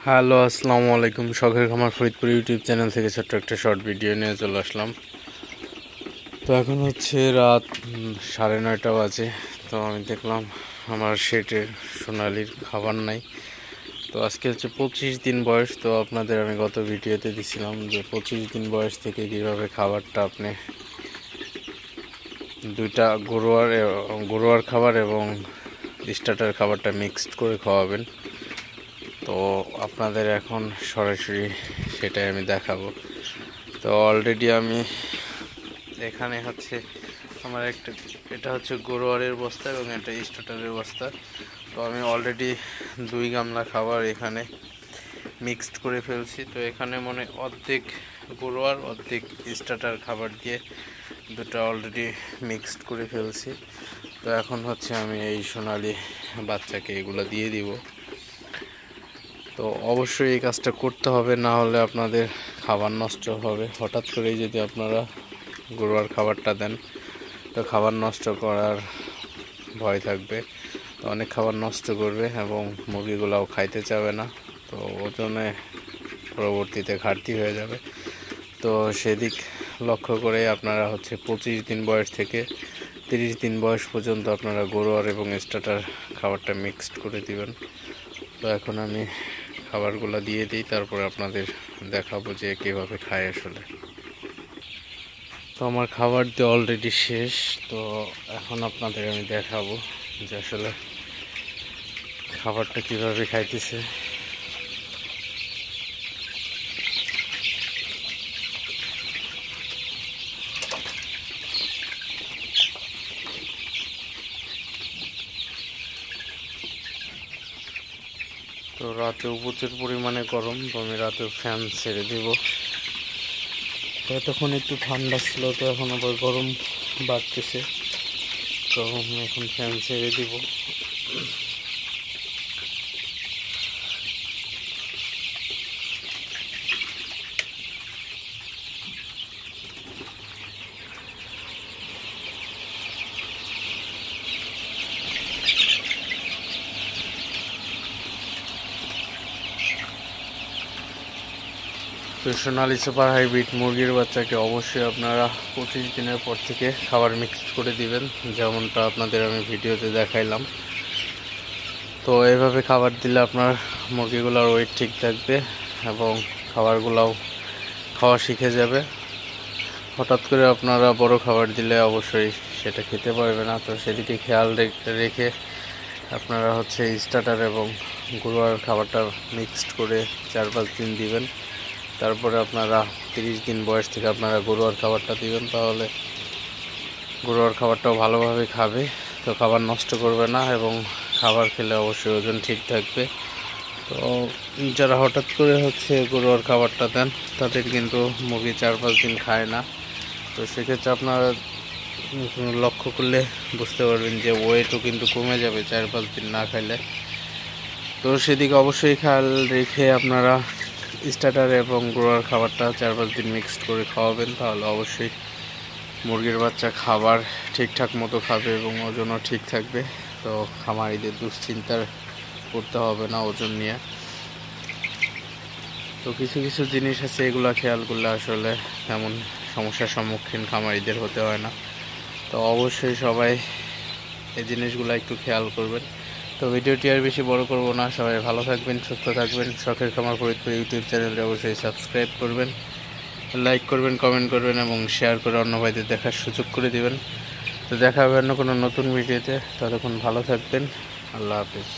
Hello, আসসালামু আলাইকুম। শখের খামার ফরিদপুর ইউটিউব চ্যানেল থেকে ছোট্ট একটা শর্ট ভিডিও নিয়ে চলে আসলাম। তো এখন হচ্ছে রাত 9:30 বাজে। তো আমি দেখলাম আমার শেডে সোনালির খাবার নাই। তো আজকে হচ্ছে 25 দিন বয়স। তো আপনাদের আমি গত ভিডিওতে দিছিলাম যে 25 দিন বয়স থেকে কীভাবে খাবারটা আপনি দুইটা গরুয়ার খাবার এবং স্টার্টার খাবারটা মিক্সড করে খাওয়াবেন। তো আপনাদের এখন সরাসরি সেটাই আমি দেখাবো। তো অলরেডি আমি এখানে হচ্ছে আমার এটা হচ্ছে গরুয়ারের বস্তা এবং এটা স্টার্টারের বস্তা। তো আমি অলরেডি 2 গামলা খাবার এখানে মিক্সড করে ফেলছি। তো এখানে মনে অর্ধেক গরুয়ার অর্ধেক স্টার্টার খাবার দিয়ে দুটো অলরেডি মিক্সড করে ফেলছি। তো এখন হচ্ছে আমি এই সোনালি বাচ্চাকে এগুলো দিয়ে দিব। তো অবশ্যই এই কাজটা করতে হবে, না হলে আপনাদের খাবার নষ্ট হবে। হঠাৎ করেই যদি আপনারা গরুয়ার খাবারটা দেন তো খাবার নষ্ট করার ভয় থাকবে। তো অনেক খাবার নষ্ট করবে এবং মুরগিগুলাও খাইতে চাবে না। তো ওজনে পরবর্তীতে ঘাটতি হয়ে যাবে। তো সেদিক লক্ষ্য করে আপনারা হচ্ছে 25 দিন বয়স থেকে 30 দিন বয়স পর্যন্ত আপনারা গরুয়ার এবং স্টার্টার খাবারটা মিক্সড করে দিবেন। তো এখন আমি খাবারগুলো দিয়ে দিই, তারপরে আপনাদের দেখাবো যে কীভাবে খায় আসলে। তো আমার খাবার দিয়ে অলরেডি শেষ। তো এখন আপনাদের আমি দেখাবো যে আসলে খাবারটা কীভাবে খাইতেছে। তো রাতেও প্রচুর পরিমাণে গরম, তো আমি রাতেও ফ্যান ছেড়ে দেব। তো তখন একটু ঠান্ডা ছিল, তো এখন আবার গরম বাড়তেছে। তো আমি এখন ফ্যান ছেড়ে দিব। তো সোনালি সুপার হাইব্রিড মুরগির বাচ্চাকে অবশ্যই আপনারা 25 দিনের পর থেকে খাবার মিক্সড করে দিবেন, যেমনটা আপনাদের আমি ভিডিওতে দেখাইলাম। তো এইভাবে খাবার দিলে আপনার মুরগিগুলোর ওয়েট ঠিক থাকবে এবং খাবারগুলোও খাওয়া শিখে যাবে। হঠাৎ করে আপনারা বড় খাবার দিলে অবশ্যই সেটা খেতে পারবে না। তো সেদিকে খেয়াল রেখে আপনারা হচ্ছে স্টার্টার এবং গরুয়ার খাবারটা মিক্সড করে 4-5 দিন দিবেন। তারপরে আপনারা 30 দিন বয়স থেকে আপনারা গরুয়ার খাবারটা দিবেন, তাহলে গরুয়ার খাবারটাও ভালোভাবে খাবে। তো খাবার নষ্ট করবে না এবং খাবার খেলে অবশ্যই ওজন ঠিক থাকবে। তো যারা হঠাৎ করে হচ্ছে গরুয়ার খাবারটা দেন তাদের কিন্তু মুরগি 4-5 দিন খায় না। তো সেক্ষেত্রে আপনারা লক্ষ্য করলে বুঝতে পারবেন যে ওয়েটও কিন্তু কমে যাবে 4-5 দিন না খাইলে। তো সেদিকে অবশ্যই খেয়াল রেখে আপনারা স্টার্টার এবং গরুয়ার খাবারটা 4-5 দিন মিক্সড করে খাওয়াবেন, তাহলে অবশ্যই মুরগির বাচ্চা খাবার ঠিকঠাক মতো খাবে এবং ওজনও ঠিক থাকবে। তো খামারিদের দুশ্চিন্তার করতে হবে না ওজন নিয়ে। তো কিছু কিছু জিনিস আছে, এগুলো খেয়াল করলে আসলে তেমন সমস্যার সম্মুখীন খামারিদের হতে হয় না। তো অবশ্যই সবাই এই জিনিসগুলো একটু খেয়াল করবেন। তো ভিডিওটি আর বেশি বড় করব না। সবাই ভালো থাকবেন, সুস্থ থাকবেন। শখের খামার ফরিদপুর ইউটিউব চ্যানেলটি অবশ্যই সাবস্ক্রাইব করবেন, লাইক করবেন, কমেন্ট করবেন এবং শেয়ার করে অন্য ভাইদের দেখার সুযোগ করে দিবেন। তো দেখা হবে অন্য কোনো নতুন ভিডিওতে। ততক্ষণ ভালো থাকবেন। আল্লাহ হাফিজ।